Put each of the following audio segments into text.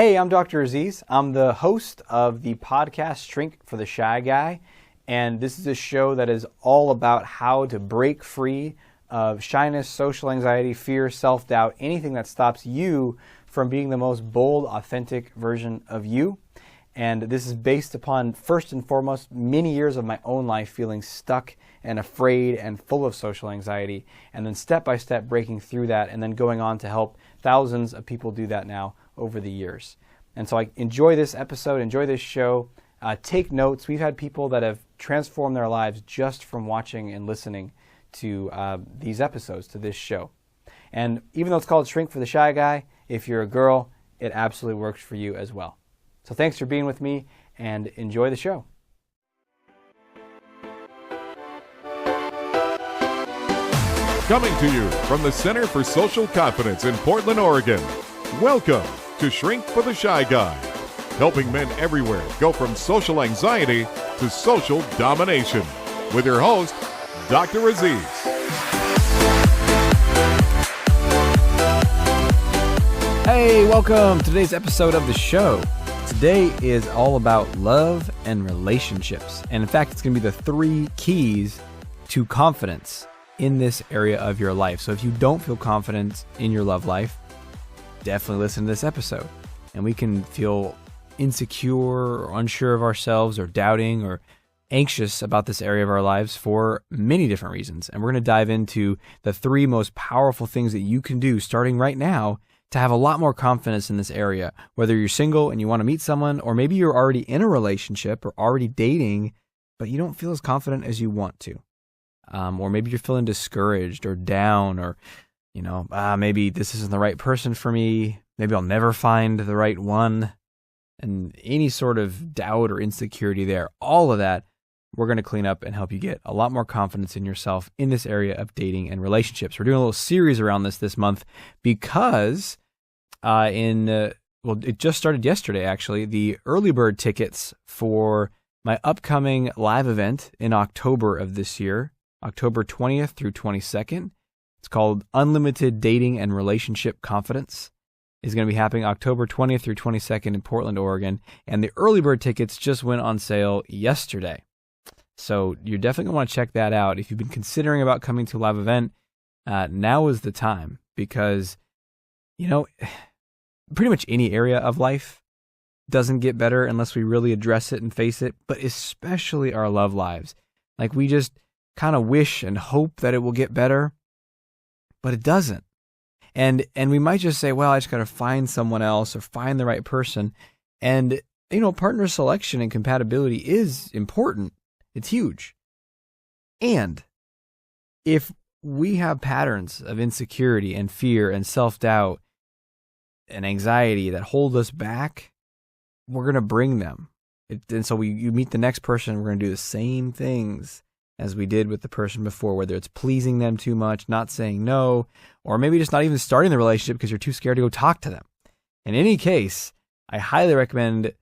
Hey, I'm Dr. Aziz. I'm the host of the podcast Shrink for the Shy Guy, and this is a show that is all about how to break free of shyness, social anxiety, fear, self-doubt, anything that stops you from being the most bold, authentic version of you. And this is based upon, first and foremost, many years of my own life feeling stuck and afraid and full of social anxiety, and then step by step breaking through that and then going on to help thousands of people do that now over the years. And so I enjoy this episode, enjoy this show, take notes. We've had people that have transformed their lives just from watching and listening to these episodes, to this show. And even though it's called Shrink for the Shy Guy, if you're a girl, it absolutely works for you as well. So thanks for being with me and enjoy the show. Coming to you from the Center for Social Confidence in Portland, Oregon. Welcome to Shrink for the Shy Guy, helping men everywhere go from social anxiety to social domination. With your host, Dr. Aziz. Hey, welcome to today's episode of the show. Today is all about love and relationships. And in fact, it's going to be the 3 keys to confidence in this area of your life. So if you don't feel confident in your love life, definitely listen to this episode. And we can feel insecure or unsure of ourselves or doubting or anxious about this area of our lives for many different reasons. And we're going to dive into the 3 most powerful things that you can do starting right now to have a lot more confidence in this area. Whether you're single and you want to meet someone, or maybe you're already in a relationship or already dating, but you don't feel as confident as you want to. Or maybe you're feeling discouraged or down, or, maybe this isn't the right person for me. Maybe I'll never find the right one. And any sort of doubt or insecurity there, all of that, we're going to clean up and help you get a lot more confidence in yourself in this area of dating and relationships. We're doing a little series around this month because it just started yesterday, actually, the early bird tickets for my upcoming live event in October of this year, October 20th through 22nd. It's called Unlimited Dating and Relationship Confidence. It's going to be happening October 20th through 22nd in Portland, Oregon. And the early bird tickets just went on sale yesterday. So you're definitely going to want to check that out. If you've been considering about coming to a live event, now is the time, because, pretty much any area of life doesn't get better unless we really address it and face it, but especially our love lives. Like, we just kind of wish and hope that it will get better, but it doesn't. And we might just say, well, I just got to find someone else or find the right person. And, partner selection and compatibility is important. It's huge. And if we have patterns of insecurity and fear and self-doubt and anxiety that hold us back, we're going to bring them. And so you meet the next person, we're going to do the same things as we did with the person before, whether it's pleasing them too much, not saying no, or maybe just not even starting the relationship because you're too scared to go talk to them. In any case, I highly recommend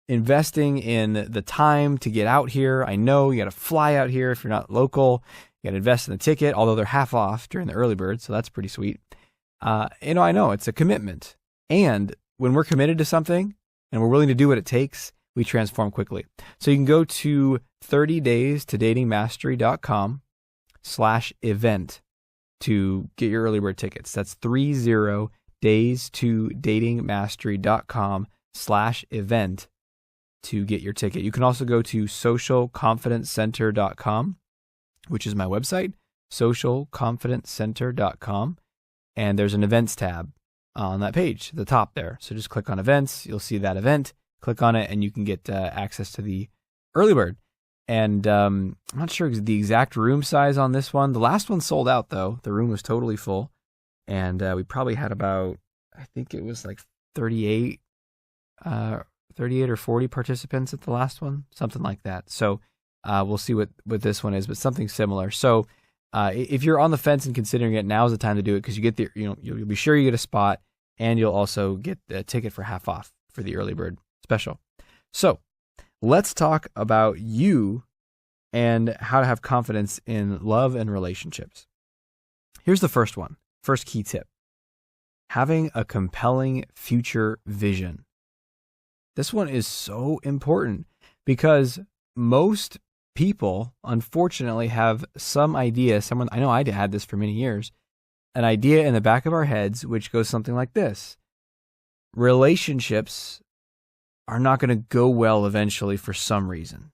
investing in the time to get out here. I know you got to fly out here if you're not local. You got to invest in the ticket, although they're half off during the early bird, so that's pretty sweet. I know it's a commitment. And when we're committed to something and we're willing to do what it takes, we transform quickly. So you can go to 30daystodatingmastery.com/event to get your early bird tickets. That's 30daystodatingmastery.com/event to get your ticket. You can also go to socialconfidencecenter.com, which is my website, socialconfidencecenter.com, and there's an events tab on that page at the top there. So just click on events, you'll see that event, click on it, and you can get access to the early bird. And I'm not sure the exact room size on this one. The last one sold out, though. The room was totally full, and we probably had about, I think it was like 38 or 40 participants at the last one, something like that. So we'll see what this one is, but something similar. So if you're on the fence and considering it, now is the time to do it, because you get the, you'll be sure you get a spot, and you'll also get the ticket for half off for the early bird special. So let's talk about you and how to have confidence in love and relationships. Here's the first one. First key tip. having a compelling future vision. This one is so important because most people, unfortunately, have some idea. I know I had this for many years, an idea in the back of our heads, which goes something like this. Relationships are not going to go well eventually for some reason.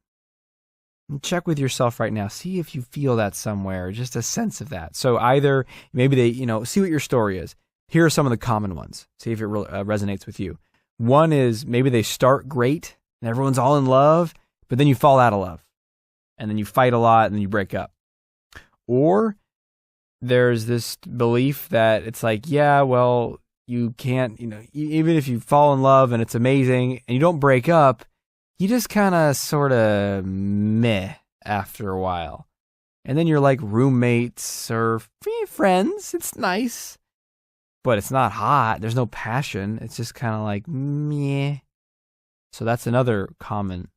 And check with yourself right now. See if you feel that somewhere, just a sense of that. So either maybe they, see what your story is. Here are some of the common ones. See if it resonates with you. One is maybe they start great and everyone's all in love, but then you fall out of love. And then you fight a lot and then you break up. Or there's this belief that it's like, yeah, well, you can't, even if you fall in love and it's amazing and you don't break up, you just kind of sort of meh after a while. And then you're like roommates or friends. It's nice, but it's not hot. There's no passion. It's just kind of like meh. So that's another common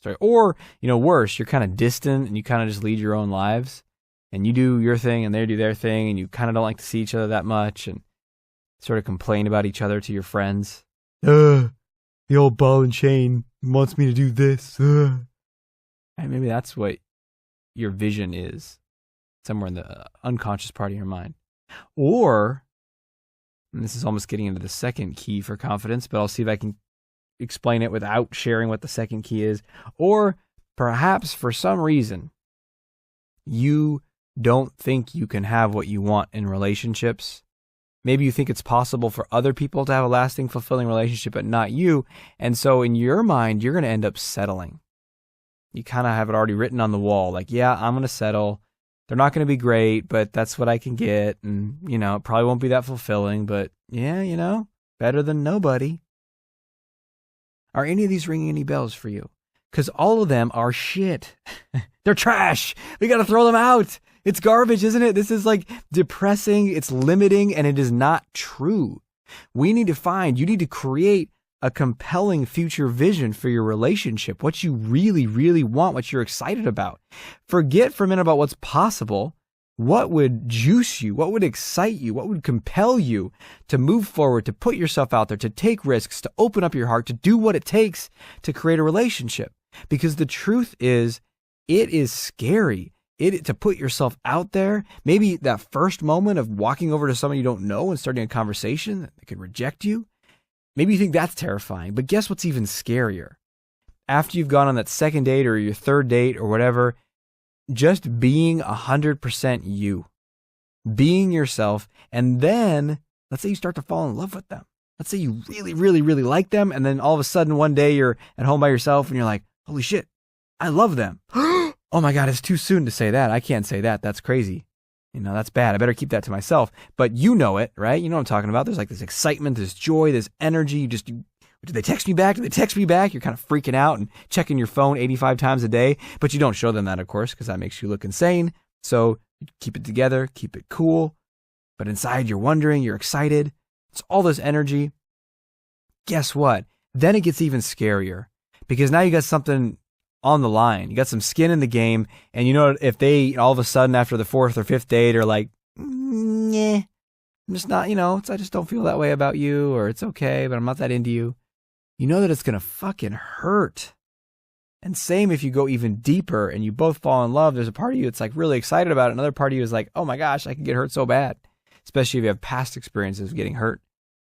story. Or, worse, you're kind of distant and you kind of just lead your own lives and you do your thing and they do their thing and you kind of don't like to see each other that much and sort of complain about each other to your friends. The old ball and chain wants me to do this. And maybe that's what your vision is, somewhere in the unconscious part of your mind. Or, and this is almost getting into the second key for confidence, but I'll see if I can explain it without sharing what the second key is. Or perhaps for some reason, you don't think you can have what you want in relationships. Maybe you think it's possible for other people to have a lasting, fulfilling relationship, but not you. And so in your mind, you're going to end up settling. You kind of have it already written on the wall. Like, yeah, I'm going to settle. They're not going to be great, but that's what I can get. And, it probably won't be that fulfilling, but yeah, better than nobody. Are any of these ringing any bells for you? Because all of them are shit. They're trash. We got to throw them out. It's garbage, isn't it? This is like depressing, it's limiting, and it is not true. You need to create a compelling future vision for your relationship, what you really, really want, what you're excited about. Forget for a minute about what's possible. What would juice you? What would excite you? What would compel you to move forward, to put yourself out there, to take risks, to open up your heart, to do what it takes to create a relationship? Because the truth is, it is scary. To put yourself out there, maybe that first moment of walking over to someone you don't know and starting a conversation that could reject you, maybe you think that's terrifying. But guess what's even scarier? After you've gone on that second date or your third date or whatever, just being 100% you, being yourself, and then let's say you start to fall in love with them. Let's say you really, really, really like them, and then all of a sudden one day you're at home by yourself and you're like, holy shit, I love them. Oh my God, it's too soon to say that. I can't say that. That's crazy. That's bad. I better keep that to myself. But you know it, right? You know what I'm talking about. There's like this excitement, this joy, this energy. Did they text me back? Did they text me back? You're kind of freaking out and checking your phone 85 times a day. But you don't show them that, of course, because that makes you look insane. So keep it together, keep it cool. But inside you're wondering, you're excited. It's all this energy. Guess what? Then it gets even scarier because now you got something on the line. You got some skin in the game, and if they all of a sudden after the fourth or fifth date are like, nah, I'm just not, I just don't feel that way about you, or it's okay, but I'm not that into you. You know that it's going to fucking hurt. And same if you go even deeper and you both fall in love, there's a part of you that's like really excited about it. Another part of you is like, oh my gosh, I can get hurt so bad. Especially if you have past experiences of getting hurt,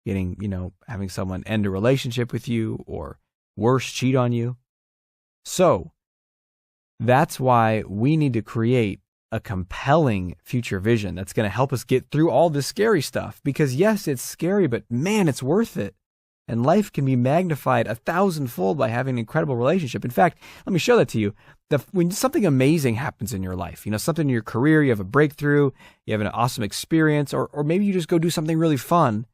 having someone end a relationship with you or worse, cheat on you. So that's why we need to create a compelling future vision that's going to help us get through all this scary stuff. Because yes, it's scary, but man, it's worth it. And life can be magnified 1,000-fold by having an incredible relationship. In fact, let me show that to you. When something amazing happens in your life, something in your career, you have a breakthrough, you have an awesome experience, or maybe you just go do something really fun.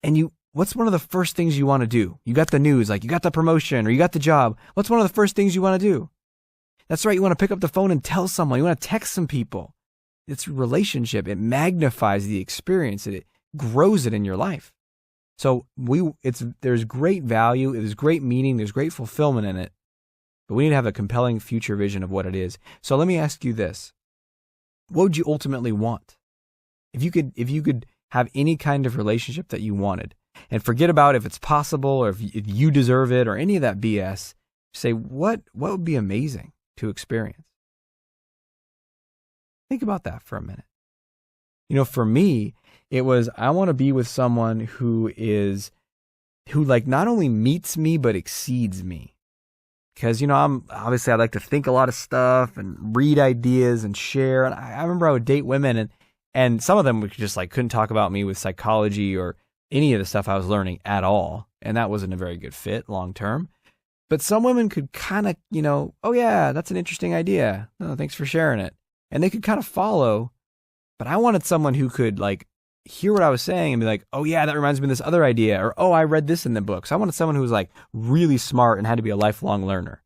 And what's one of the first things you want to do? You got the news, like you got the promotion or you got the job. What's one of the first things you want to do? That's right. You want to pick up the phone and tell someone. You want to text some people. It's a relationship. It magnifies the experience. It grows it in your life. So there's great value. There's great meaning. There's great fulfillment in it. But we need to have a compelling future vision of what it is. So let me ask you this. What would you ultimately want? If you could have any kind of relationship that you wanted. And forget about if it's possible or if you deserve it or any of that BS. Say, what would be amazing to experience? Think about that for a minute. For me, it was, I want to be with someone who like not only meets me, but exceeds me. Because, I like to think a lot of stuff and read ideas and share. And I remember I would date women and some of them would just couldn't talk about me with psychology or any of the stuff I was learning at all. And that wasn't a very good fit long term. But some women could kind of, oh yeah, that's an interesting idea. Oh, thanks for sharing it. And they could kind of follow. But I wanted someone who could hear what I was saying and be like, oh yeah, that reminds me of this other idea. Or, oh, I read this in the book. So I wanted someone who was really smart and had to be a lifelong learner.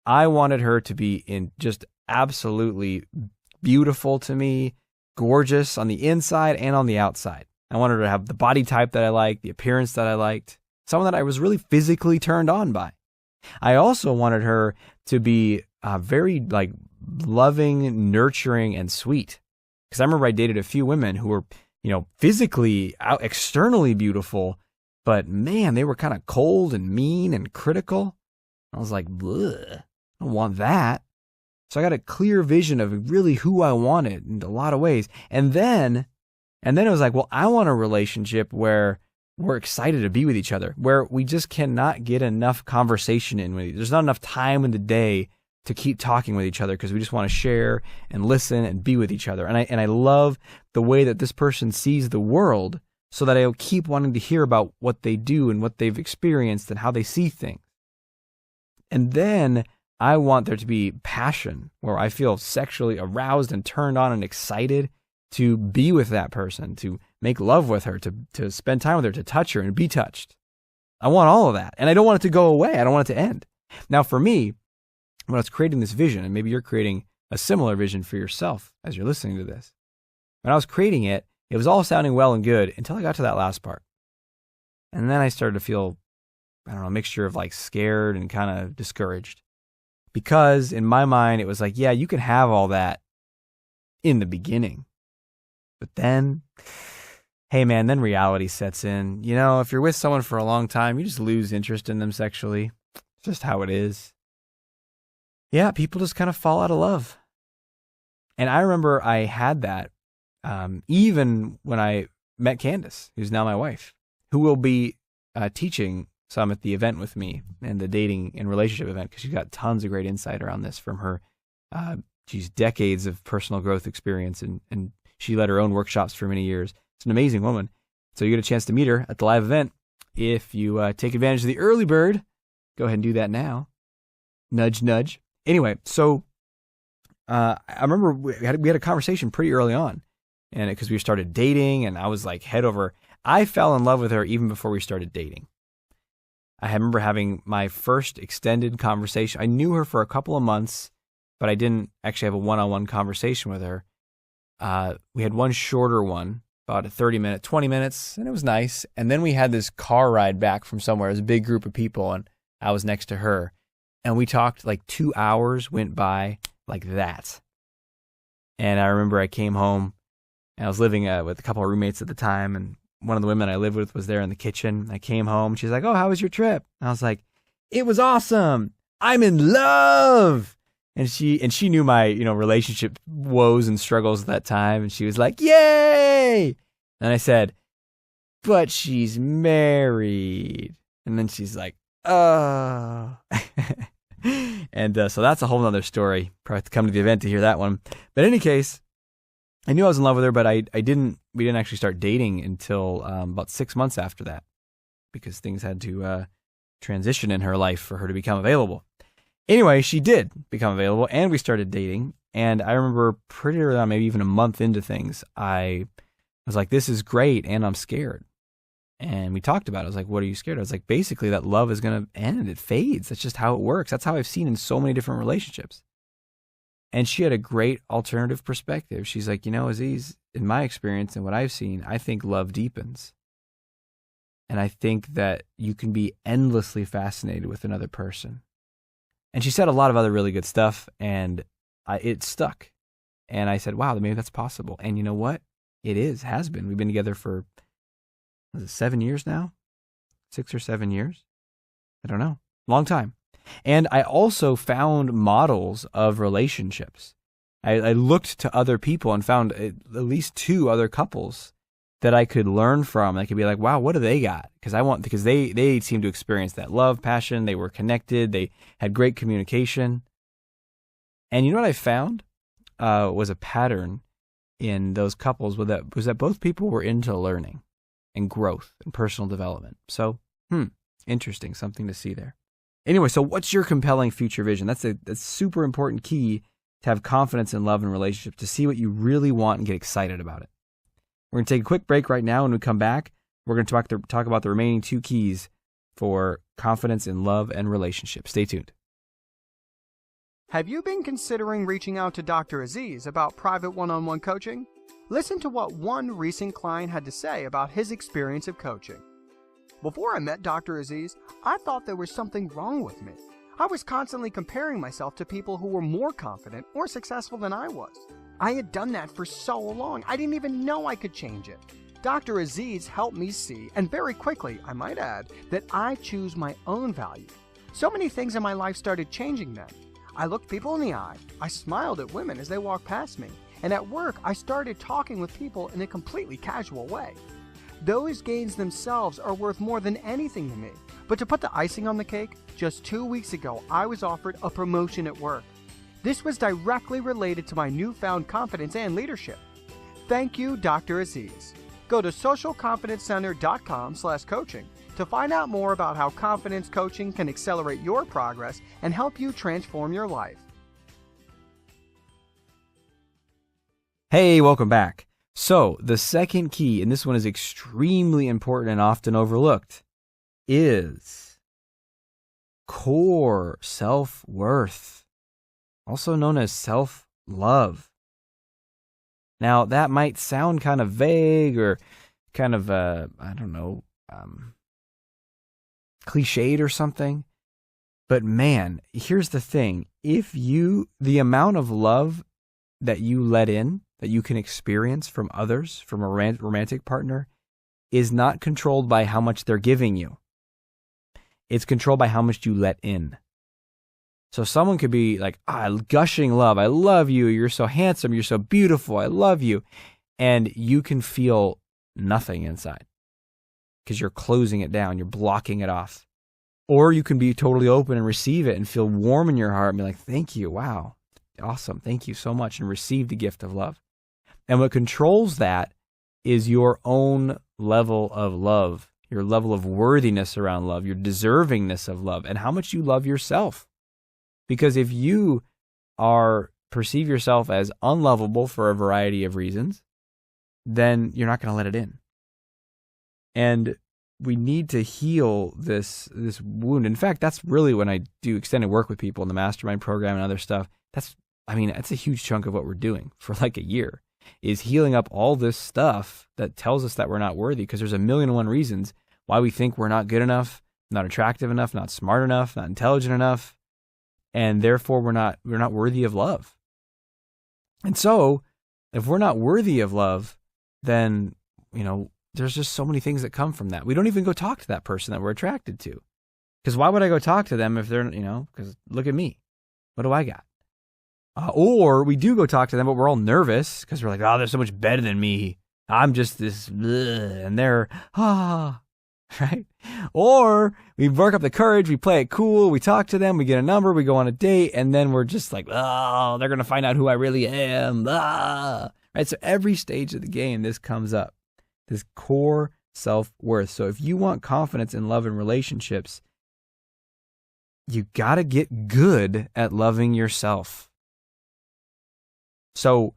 I wanted her to be just absolutely beautiful to me, gorgeous on the inside and on the outside. I wanted her to have the body type that I liked, the appearance that I liked, someone that I was really physically turned on by. I also wanted her to be very loving, nurturing, and sweet. Because I remember I dated a few women who were, physically externally beautiful, but man, they were kind of cold and mean and critical. I was like, bleh, I don't want that. So I got a clear vision of really who I wanted in a lot of ways. And then it was like, well, I want a relationship where we're excited to be with each other, where we just cannot get enough conversation in with each other. There's not enough time in the day to keep talking with each other because we just want to share and listen and be with each other. And I love the way that this person sees the world so that I'll keep wanting to hear about what they do and what they've experienced and how they see things. And then I want there to be passion where I feel sexually aroused and turned on and excited to be with that person, to make love with her, to spend time with her, to touch her and be touched. I want all of that. And I don't want it to go away. I don't want it to end. Now, for me, when I was creating this vision, and maybe you're creating a similar vision for yourself as you're listening to this, when I was creating it, it was all sounding well and good until I got to that last part. And then I started to feel, a mixture of scared and kind of discouraged. Because in my mind, it was yeah, you can have all that in the beginning. But then, hey man, then reality sets in. If you're with someone for a long time, you just lose interest in them sexually. It's just how it is. Yeah, people just kind of fall out of love. And I remember I had that even when I met Candace, who's now my wife, who will be teaching some at the event with me and the dating and relationship event, because she's got tons of great insight around this from her. She's decades of personal growth experience, and she led her own workshops for many years. It's an amazing woman. So you get a chance to meet her at the live event. If you take advantage of the early bird, go ahead and do that now. Nudge, nudge. Anyway, so I remember we had a conversation pretty early on, and because we started dating, and I was head over. I fell in love with her even before we started dating. I remember having my first extended conversation. I knew her for a couple of months, but I didn't actually have a one-on-one conversation with her. We had one shorter one, about a 30-minute, 20 minutes, and it was nice. And then we had this car ride back from somewhere. It was a big group of people, and I was next to her. And we talked 2 hours went by like that. And I remember I came home, and I was living with a couple of roommates at the time, and one of the women I lived with was there in the kitchen. I came home. She's like, oh, how was your trip? And I was like, it was awesome. I'm in love. And she knew my, relationship woes and struggles at that time. And she was like, yay. And I said, but she's married. And then she's like, oh. And so that's a whole nother story. Probably have to come to the event to hear that one. But in any case, I knew I was in love with her, but we didn't actually start dating until about 6 months after that, because things had to transition in her life for her to become available. Anyway, she did become available, and we started dating. And I remember pretty early on, maybe even a month into things, I was like, this is great, and I'm scared. And we talked about it. I was like, what are you scared of? I was like, basically that love is going to end. It fades. That's just how it works. That's how I've seen in so many different relationships. And she had a great alternative perspective. She's like, Aziz, in my experience and what I've seen, I think love deepens. And I think that you can be endlessly fascinated with another person. And she said a lot of other really good stuff, and it stuck. And I said, wow, maybe that's possible. And you know what? It has been. We've been together for, 7 years now? 6 or 7 years? I don't know. Long time. And I also found models of relationships. I looked to other people and found at least 2 other couples that I could learn from. I could be like, wow, what do they got? Because they seem to experience that love, passion. They were connected. They had great communication. And you know what I found was a pattern in those couples was that both people were into learning and growth and personal development. So, interesting, something to see there. Anyway, so what's your compelling future vision? That's super important key to have confidence in love and relationships, to see what you really want and get excited about it. We're going to take a quick break right now. When we come back, we're going to talk about the remaining 2 keys for confidence in love and relationships. Stay tuned. Have you been considering reaching out to Dr. Aziz about private one-on-one coaching? Listen to what one recent client had to say about his experience of coaching. Before I met Dr. Aziz, I thought there was something wrong with me. I was constantly comparing myself to people who were more confident or successful than I was. I had done that for so long, I didn't even know I could change it. Dr. Aziz helped me see, and very quickly, I might add, that I choose my own value. So many things in my life started changing then. I looked people in the eye, I smiled at women as they walked past me, and at work, I started talking with people in a completely casual way. Those gains themselves are worth more than anything to me. But to put the icing on the cake, just 2 weeks ago, I was offered a promotion at work. This was directly related to my newfound confidence and leadership. Thank you, Dr. Aziz. Go to socialconfidencecenter.com/coaching to find out more about how confidence coaching can accelerate your progress and help you transform your life. Hey, welcome back. So the second key, and this one is extremely important and often overlooked, is core self-worth, also known as self-love. Now, that might sound kind of vague or kind of, cliched or something. But man, here's the thing. The amount of love that you let in, that you can experience from others, from a romantic partner, is not controlled by how much they're giving you. It's controlled by how much you let in. So someone could be like, gushing love. I love you. You're so handsome. You're so beautiful. I love you. And you can feel nothing inside because you're closing it down. You're blocking it off. Or you can be totally open and receive it and feel warm in your heart and be like, thank you. Wow. Awesome. Thank you so much. And receive the gift of love. And what controls that is your own level of love, your level of worthiness around love, your deservingness of love, and how much you love yourself. Because if you perceive yourself as unlovable for a variety of reasons, then you're not going to let it in. And we need to heal this wound. In fact, that's really when I do extended work with people in the mastermind program and other stuff. That's a huge chunk of what we're doing for like a year, is healing up all this stuff that tells us that we're not worthy, because there's 1,000,001 reasons why we think we're not good enough, not attractive enough, not smart enough, not intelligent enough, and therefore we're not worthy of love. And so, if we're not worthy of love, then, there's just so many things that come from that. We don't even go talk to that person that we're attracted to. Because why would I go talk to them if they're, because look at me. What do I got? Or we do go talk to them, but we're all nervous because we're like, they're so much better than me. I'm just this, and they're, right? Or we work up the courage, we play it cool, we talk to them, we get a number, we go on a date, and then we're just like, they're going to find out who I really am. Right? So every stage of the game, this comes up, this core self-worth. So if you want confidence in love and relationships, you got to get good at loving yourself. So,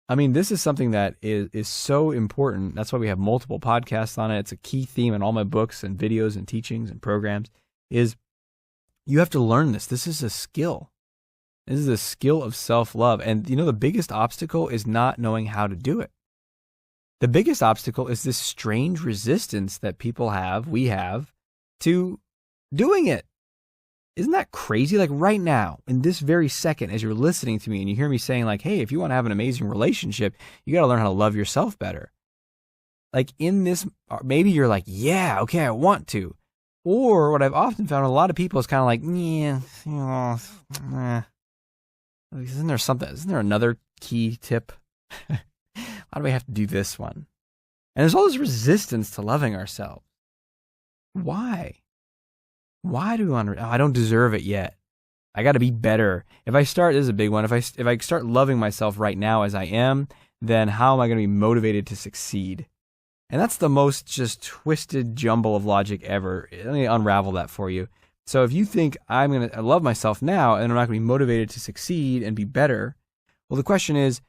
this is something that is so important. That's why we have multiple podcasts on it. It's a key theme in all my books and videos and teachings and programs, is you have to learn this. This is a skill. This is a skill of self-love. And, the biggest obstacle is not knowing how to do it. The biggest obstacle is this strange resistance that we have to doing it. Isn't that crazy? Like right now, in this very second, as you're listening to me and you hear me saying like, hey, if you want to have an amazing relationship, you got to learn how to love yourself better. Like in this, maybe you're like, yeah, okay, I want to. Or what I've often found with a lot of people is kind of like, yeah, isn't there another key tip? Why do we have to do this one? And there's all this resistance to loving ourselves. Why? Why do we want to? I don't deserve it yet. I got to be better. If I start, this is a big one. If I start loving myself right now as I am, then how am I going to be motivated to succeed? And that's the most just twisted jumble of logic ever. Let me unravel that for you. So if you think I'm going to love myself now and I'm not going to be motivated to succeed and be better, well, the question is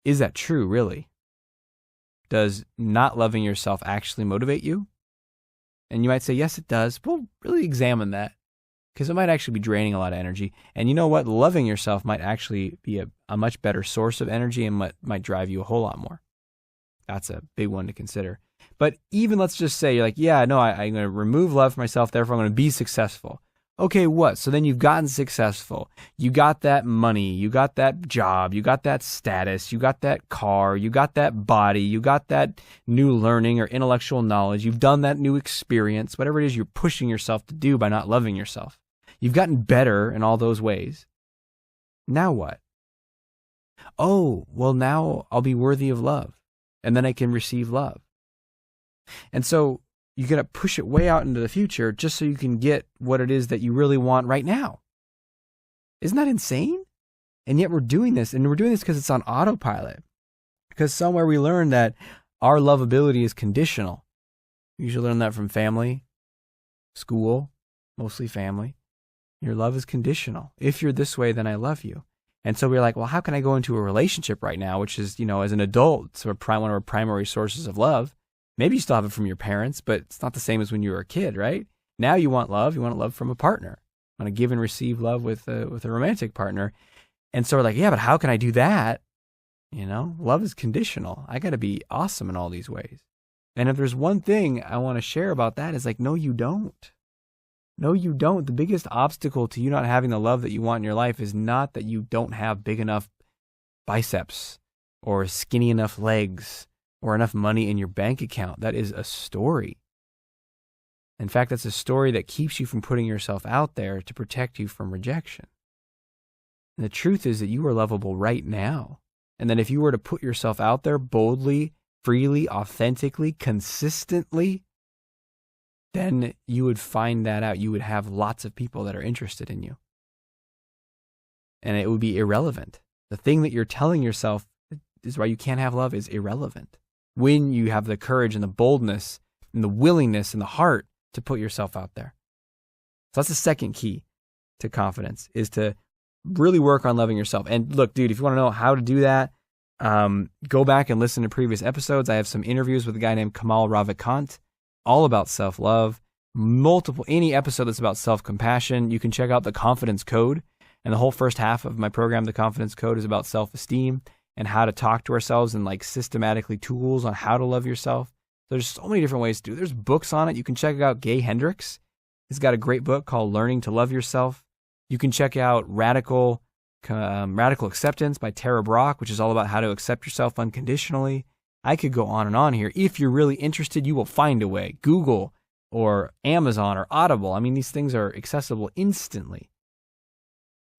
that true, really? Does not loving yourself actually motivate you? And you might say, yes, it does. Well, really examine that, because it might actually be draining a lot of energy. And you know what? Loving yourself might actually be a much better source of energy and might drive you a whole lot more. That's a big one to consider. But even let's just say you're like, yeah, no, I'm going to remove love for myself, therefore I'm going to be successful. Okay, what? So then you've gotten successful. You got that money. You got that job. You got that status. You got that car. You got that body. You got that new learning or intellectual knowledge. You've done that new experience, whatever it is you're pushing yourself to do by not loving yourself. You've gotten better in all those ways. Now what? Oh, well, now I'll be worthy of love, and then I can receive love. And so you got to push it way out into the future just so you can get what it is that you really want right now. Isn't that insane? And yet we're doing this, and we're doing this because it's on autopilot. Because somewhere we learned that our lovability is conditional. You usually learn that from family, school, mostly family. Your love is conditional. If you're this way, then I love you. And so we're like, well, how can I go into a relationship right now, which is, as an adult, sort of one of our primary sources of love. Maybe you still have it from your parents, but it's not the same as when you were a kid, right? Now you want love. You want love from a partner. You want to give and receive love with a romantic partner. And so we're like, yeah, but how can I do that? Love is conditional. I got to be awesome in all these ways. And if there's one thing I want to share about that is like, no, you don't. No, you don't. The biggest obstacle to you not having the love that you want in your life is not that you don't have big enough biceps or skinny enough legs or enough money in your bank account. That is a story. In fact, that's a story that keeps you from putting yourself out there to protect you from rejection. And the truth is that you are lovable right now. And that if you were to put yourself out there boldly, freely, authentically, consistently, then you would find that out. You would have lots of people that are interested in you. And it would be irrelevant. The thing that you're telling yourself is why you can't have love is irrelevant. When you have the courage and the boldness and the willingness and the heart to put yourself out there. So that's the second key to confidence, is to really work on loving yourself. And look, dude, if you want to know how to do that, go back and listen to previous episodes. I have some interviews with a guy named Kamal Ravikant, all about self-love, any episode that's about self-compassion. You can check out the Confidence Code. And the whole first half of my program, the Confidence Code, is about self-esteem and how to talk to ourselves and like systematically tools on how to love yourself. There's so many different ways to do it. There's books on it. You can check out Gay Hendricks. He's got a great book called Learning to Love Yourself. You can check out Radical Acceptance by Tara Brach, which is all about how to accept yourself unconditionally. I could go on and on here. If you're really interested, you will find a way. Google or Amazon or Audible. I mean, these things are accessible instantly.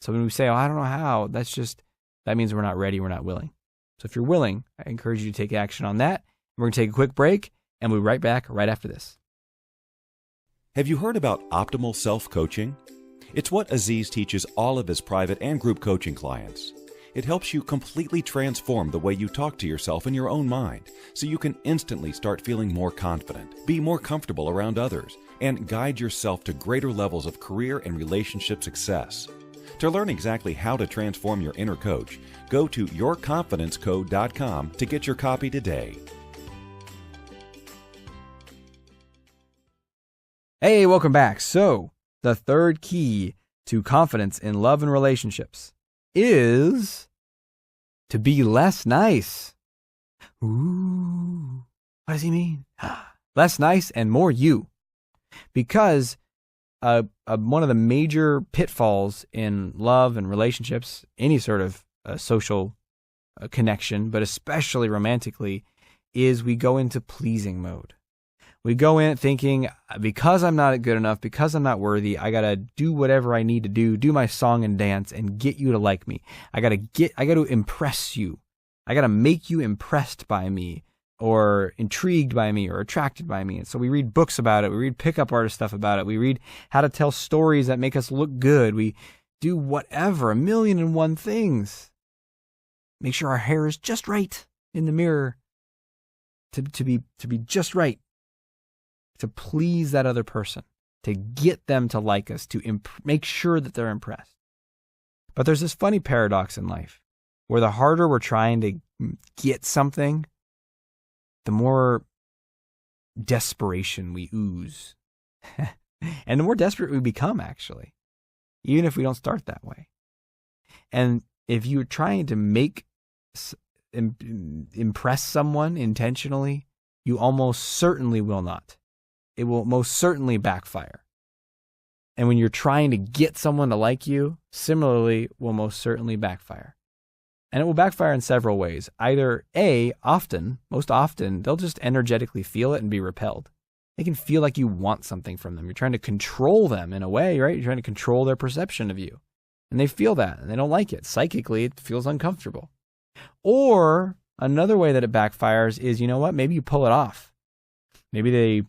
So when we say, I don't know how, that means we're not ready, we're not willing. So if you're willing, I encourage you to take action on that. We're going to take a quick break, and we'll be right back right after this. Have you heard about optimal self-coaching? It's what Aziz teaches all of his private and group coaching clients. It helps you completely transform the way you talk to yourself in your own mind, so you can instantly start feeling more confident, be more comfortable around others, and guide yourself to greater levels of career and relationship success. To learn exactly how to transform your inner coach, go to yourconfidencecode.com to get your copy today. Hey, welcome back. So, the third key to confidence in love and relationships is to be less nice. Ooh, what does he mean? Less nice and more you. Because one of the major pitfalls in love and relationships, any sort of social connection, but especially romantically, is we go into pleasing mode. We go in thinking, because I'm not good enough, because I'm not worthy, I got to do whatever I need to do my song and dance and get you to like me. I got to impress you. I got to make you impressed by me or intrigued by me or attracted by me. And so we read books about it. We read pickup artist stuff about it. We read how to tell stories that make us look good. We do whatever, 1,000,001 things. Make sure our hair is just right in the mirror to be just right. To please that other person, to get them to like us, to make sure that they're impressed. But there's this funny paradox in life where the harder we're trying to get something, the more desperation we ooze. And the more desperate we become, actually, even if we don't start that way. And if you're trying to impress someone intentionally, you almost certainly will not. It will most certainly backfire. And when you're trying to get someone to like you, similarly, will most certainly backfire. And it will backfire in several ways. Either most often, they'll just energetically feel it and be repelled. They can feel like you want something from them. You're trying to control them in a way, right? You're trying to control their perception of you. And they feel that, and they don't like it. Psychically, it feels uncomfortable. Or another way that it backfires is, you know what? Maybe you pull it off. Maybe they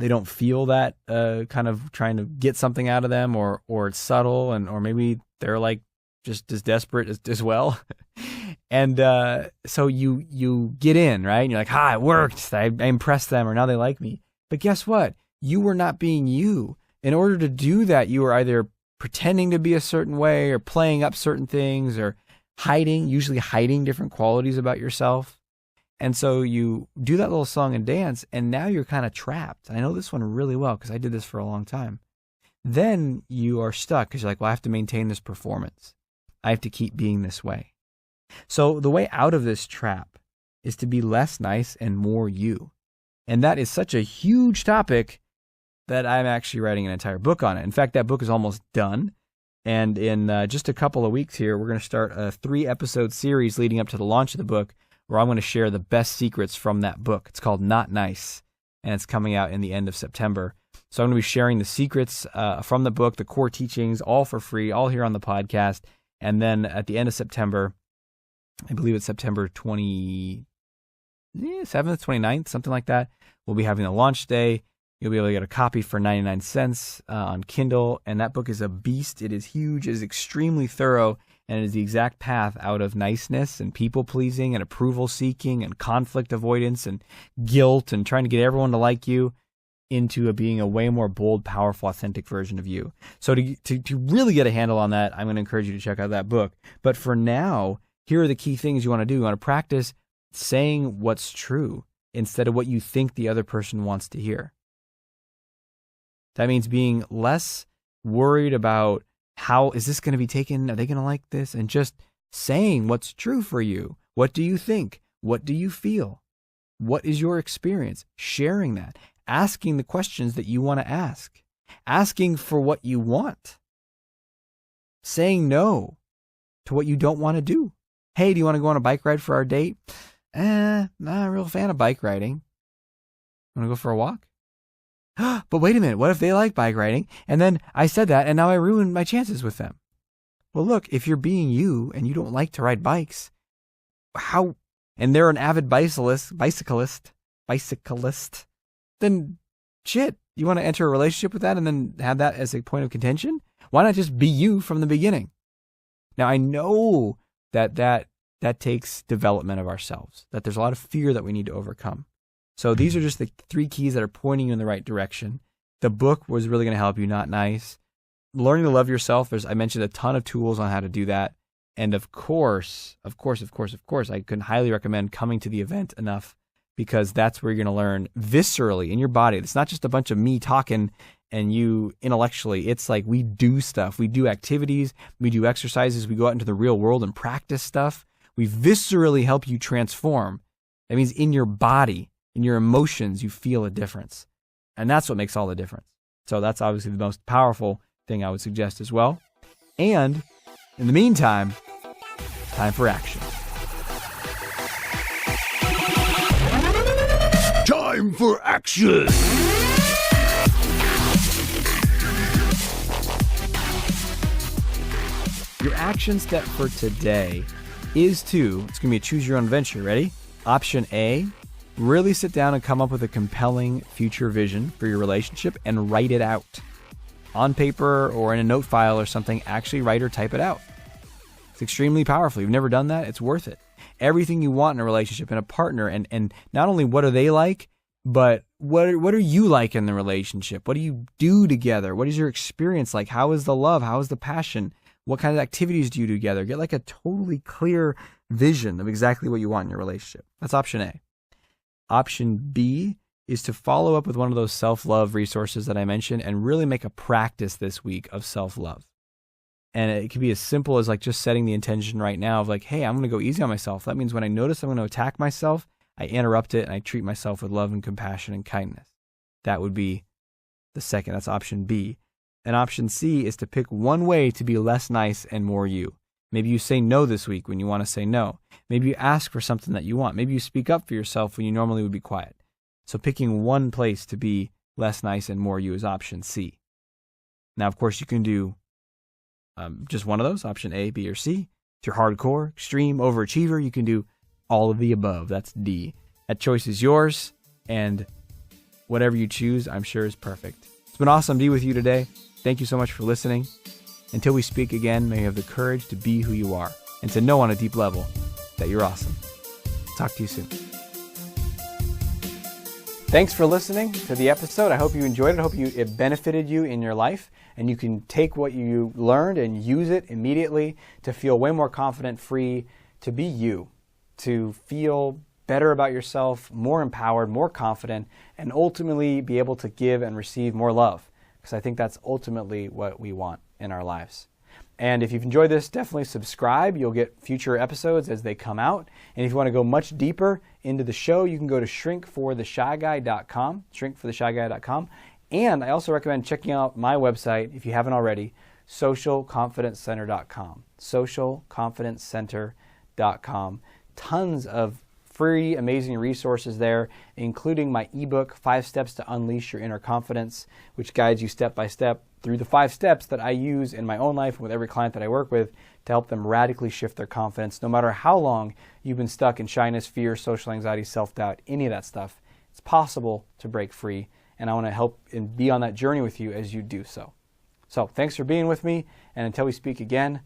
don't feel that kind of trying to get something out of them, or it's subtle, or maybe they're like just as desperate as well. And so you get in, right? And you're like, it worked. I impressed them, or now they like me. But guess what? You were not being you. In order to do that, you were either pretending to be a certain way, or playing up certain things, or usually hiding different qualities about yourself. And so you do that little song and dance, and now you're kind of trapped. I know this one really well because I did this for a long time. Then you are stuck because you're like, well, I have to maintain this performance. I have to keep being this way. So the way out of this trap is to be less nice and more you. And that is such a huge topic that I'm actually writing an entire book on it. In fact, that book is almost done. And in just a couple of weeks here, we're going to start a 3-episode series leading up to the launch of the book, where I'm going to share the best secrets from that book. It's called Not Nice, and it's coming out in the end of September. So I'm going to be sharing the secrets from the book, the core teachings, all for free, all here on the podcast. And then at the end of September, I believe it's September 27th, 29th, something like that, we'll be having a launch day. You'll be able to get a copy for 99 cents on Kindle, and that book is a beast. It is huge, it is extremely thorough, and it is the exact path out of niceness and people-pleasing and approval-seeking and conflict avoidance and guilt and trying to get everyone to like you into being a way more bold, powerful, authentic version of you. So to really get a handle on that, I'm going to encourage you to check out that book. But for now, here are the key things you want to do. You want to practice saying what's true instead of what you think the other person wants to hear. That means being less worried about how is this going to be taken? Are they going to like this? And just saying what's true for you. What do you think? What do you feel? What is your experience? Sharing that. Asking the questions that you want to ask. Asking for what you want. Saying no to what you don't want to do. Hey, do you want to go on a bike ride for our date? Not a real fan of bike riding. Want to go for a walk? But wait a minute, what if they like bike riding? And then I said that, and now I ruined my chances with them. Well, look, if you're being you and you don't like to ride bikes, how? And they're an avid bicyclist, then shit, you want to enter a relationship with that and then have that as a point of contention? Why not just be you from the beginning? Now, I know that takes development of ourselves, that there's a lot of fear that we need to overcome. So these are just the 3 keys that are pointing you in the right direction. The book was really going to help you, Not Nice. Learning to love yourself. I mentioned a ton of tools on how to do that. And of course, I couldn't highly recommend coming to the event enough, because that's where you're going to learn viscerally in your body. It's not just a bunch of me talking and you intellectually. It's like we do stuff. We do activities. We do exercises. We go out into the real world and practice stuff. We viscerally help you transform. That means in your body, in your emotions, you feel a difference. And that's what makes all the difference. So that's obviously the most powerful thing I would suggest as well. And in the meantime, time for action. Time for action! Your action step for today is it's going to be a choose your own adventure. Ready? Option A, really sit down and come up with a compelling future vision for your relationship and write it out. On paper or in a note file or something, actually write or type it out. It's extremely powerful. You've never done that? It's worth it. Everything you want in a relationship, in a partner, and not only what are they like, but what are you like in the relationship? What do you do together? What is your experience like? How is the love? How is the passion? What kind of activities do you do together? Get like a totally clear vision of exactly what you want in your relationship. That's option A. Option B is to follow up with one of those self-love resources that I mentioned and really make a practice this week of self-love. And it can be as simple as like just setting the intention right now of like, hey, I'm going to go easy on myself. That means when I notice I'm going to attack myself, I interrupt it and I treat myself with love and compassion and kindness. That would be the second. That's option B. And option C is to pick one way to be less nice and more you. Maybe you say no this week when you want to say no. Maybe you ask for something that you want. Maybe you speak up for yourself when you normally would be quiet. So picking one place to be less nice and more you is option C. Now, of course, you can do just one of those, option A, B, or C. If you're hardcore, extreme, overachiever, you can do all of the above. That's D. That choice is yours, and whatever you choose, I'm sure is perfect. It's been awesome to be with you today. Thank you so much for listening. Until we speak again, may you have the courage to be who you are and to know on a deep level that you're awesome. Talk to you soon. Thanks for listening to the episode. I hope you enjoyed it. I hope it benefited you in your life, and you can take what you learned and use it immediately to feel way more confident, free, to be you, to feel better about yourself, more empowered, more confident, and ultimately be able to give and receive more love. Because I think that's ultimately what we want in our lives. And if you've enjoyed this, definitely subscribe. You'll get future episodes as they come out. And if you want to go much deeper into the show, you can go to shrinkfortheshyguy.com, shrinkfortheshyguy.com. And I also recommend checking out my website, if you haven't already, socialconfidencecenter.com, socialconfidencecenter.com. Tons of free, amazing resources there, including my ebook, 5 Steps to Unleash Your Inner Confidence, which guides you step by step through the 5 steps that I use in my own life and with every client that I work with to help them radically shift their confidence, no matter how long you've been stuck in shyness, fear, social anxiety, self-doubt, any of that stuff. It's possible to break free, and I want to help and be on that journey with you as you do so. So thanks for being with me, and until we speak again,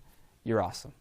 you're awesome.